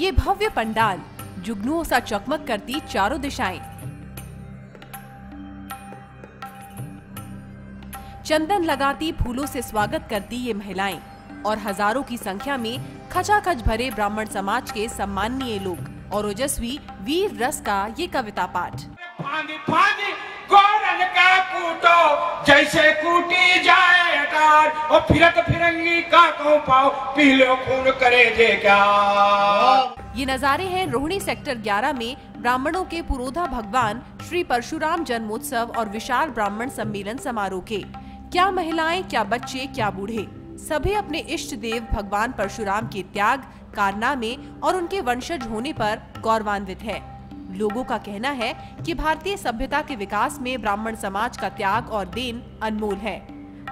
ये भव्य पंडाल जुगनुओं सा चकमक करती चारों दिशाएं। चंदन लगाती फूलों से स्वागत करती ये महिलाएं और हजारों की संख्या में खचाखच भरे ब्राह्मण समाज के सम्माननीय लोग और ओजस्वी वीर रस का ये कविता पाठ। फांदी फांदी गोरन का कूटो जैसे कूटी जाए अटार और फिरत फिरंगी का कहूं पाओ पीलो खून करे जे क्या। ये नजारे हैं रोहिणी सेक्टर 11 में ब्राह्मणों के पुरोधा भगवान श्री परशुराम जन्मोत्सव और विशाल ब्राह्मण सम्मेलन समारोह के। क्या महिलाएं, क्या बच्चे, क्या बूढ़े, सभी अपने इष्ट देव भगवान परशुराम के त्याग, कारनामे और उनके वंशज होने पर गौरवान्वित है। लोगों का कहना है कि भारतीय सभ्यता के विकास में ब्राह्मण समाज का त्याग और देन अनमोल है।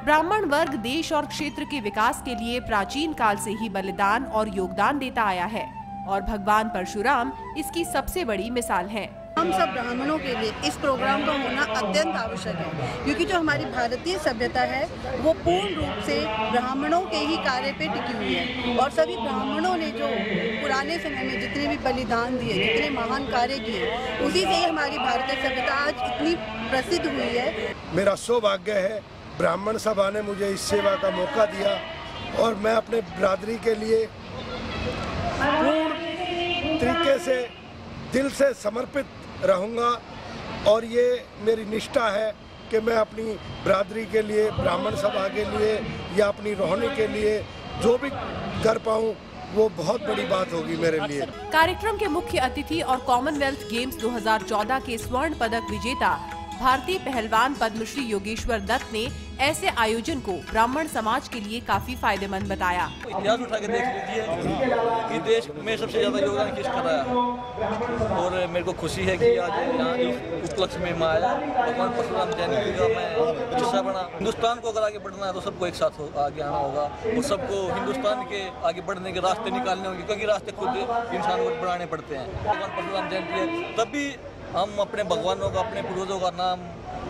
ब्राह्मण वर्ग देश और क्षेत्र के विकास के लिए प्राचीन काल से ही बलिदान और योगदान देता आया है और भगवान परशुराम इसकी सबसे बड़ी मिसाल हैं। हम सब ब्राह्मणों के लिए इस प्रोग्राम का होना अत्यंत आवश्यक है, क्योंकि जो हमारी भारतीय सभ्यता है वो पूर्ण रूप से ब्राह्मणों के ही कार्य पे टिकी हुई है और सभी ब्राह्मणों ने जो पुराने समय में जितने भी बलिदान दिए, जितने महान कार्य किए, उसी से ही हमारी भारतीय सभ्यता आज इतनी प्रसिद्ध हुई है। मेरा सौभाग्य है, ब्राह्मण सभा ने मुझे इस सेवा का मौका दिया और मैं अपने बिरादरी के लिए पूर्ण तरीके से दिल से समर्पित रहूंगा और ये मेरी निष्ठा है कि मैं अपनी बिरादरी के लिए, ब्राह्मण सभा के लिए या अपनी रोहिणी के लिए जो भी कर पाऊं वो बहुत बड़ी बात होगी मेरे लिए। कार्यक्रम के मुख्य अतिथि और कॉमनवेल्थ गेम्स 2014 के स्वर्ण पदक विजेता भारतीय पहलवान पद्मश्री योगेश्वर दत्त ने ऐसे आयोजन को ब्राह्मण समाज के लिए काफी फायदेमंद बताया। इतिहास उठा के देख लीजिए कि देश में सबसे ज्यादा योगदान किसका रहा और मेरे को खुशी है कि आज यहाँ इस उपलक्ष्य में मैं आया। भगवान परशुराम जयंती का मैं हिस्सा बना। हिंदुस्तान को अगर आगे बढ़ना है तो सबको एक साथ आगे आना होगा और सबको हिंदुस्तान के आगे बढ़ने के रास्ते निकालने होंगे, क्योंकि रास्ते खुद इंसान को बनाने पड़ते हैं। भगवान परशुराम जयंती है तभी हम अपने भगवानों का, अपने पूर्वजों का नाम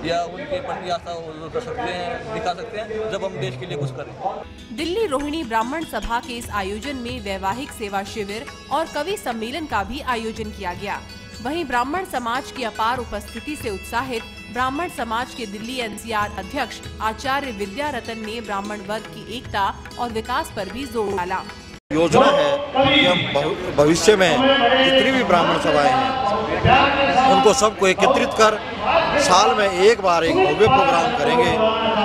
या उनके प्रति आस्था कर सकते हैं, दिखा सकते हैं जब हम देश के लिए कुछ करें। दिल्ली रोहिणी ब्राह्मण सभा के इस आयोजन में वैवाहिक सेवा शिविर और कवि सम्मेलन का भी आयोजन किया गया। वहीं ब्राह्मण समाज की अपार उपस्थिति से उत्साहित ब्राह्मण समाज के दिल्ली एनसीआर अध्यक्ष आचार्य विद्या रतन ने ब्राह्मण वर्ग की एकता और विकास पर भी जोर डाला। योजना है कि हम भविष्य में जितनी भी ब्राह्मण सभाएं हैं उनको सबको एकत्रित कर साल में एक बार एक भव्य प्रोग्राम करेंगे,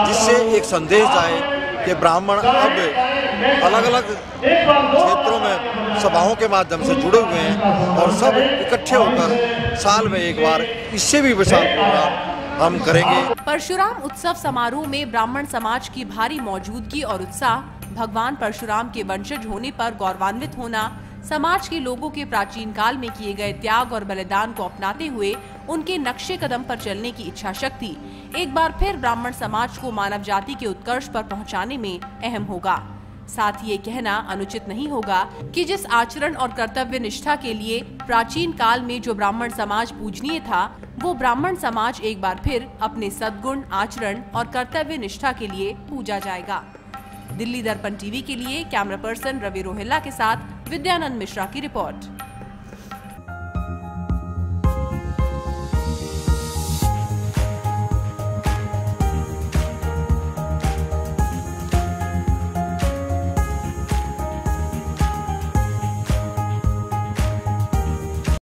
जिससे एक संदेश जाए कि ब्राह्मण अब अलग अलग क्षेत्रों में सभाओं के माध्यम से जुड़े हुए हैं और सब इकट्ठे होकर साल में एक बार इससे भी विशाल प्रोग्राम हम करेंगे। परशुराम उत्सव समारोह में ब्राह्मण समाज की भारी मौजूदगी और उत्साह, भगवान परशुराम के वंशज होने पर गौरवान्वित होना, समाज के लोगों के प्राचीन काल में किए गए त्याग और बलिदान को अपनाते हुए उनके नक्शे कदम पर चलने की इच्छा शक्ति एक बार फिर ब्राह्मण समाज को मानव जाति के उत्कर्ष पर पहुंचाने में अहम होगा। साथ ही ये कहना अनुचित नहीं होगा कि जिस आचरण और कर्तव्य निष्ठा के लिए प्राचीन काल में जो ब्राह्मण समाज पूजनीय था, वो ब्राह्मण समाज एक बार फिर अपने सद्गुण, आचरण और कर्तव्य निष्ठा के लिए पूजा जाएगा। दिल्ली दर्पण टीवी के लिए कैमरा पर्सन रवि रोहिल्ला के साथ विद्यानंद मिश्रा की रिपोर्ट।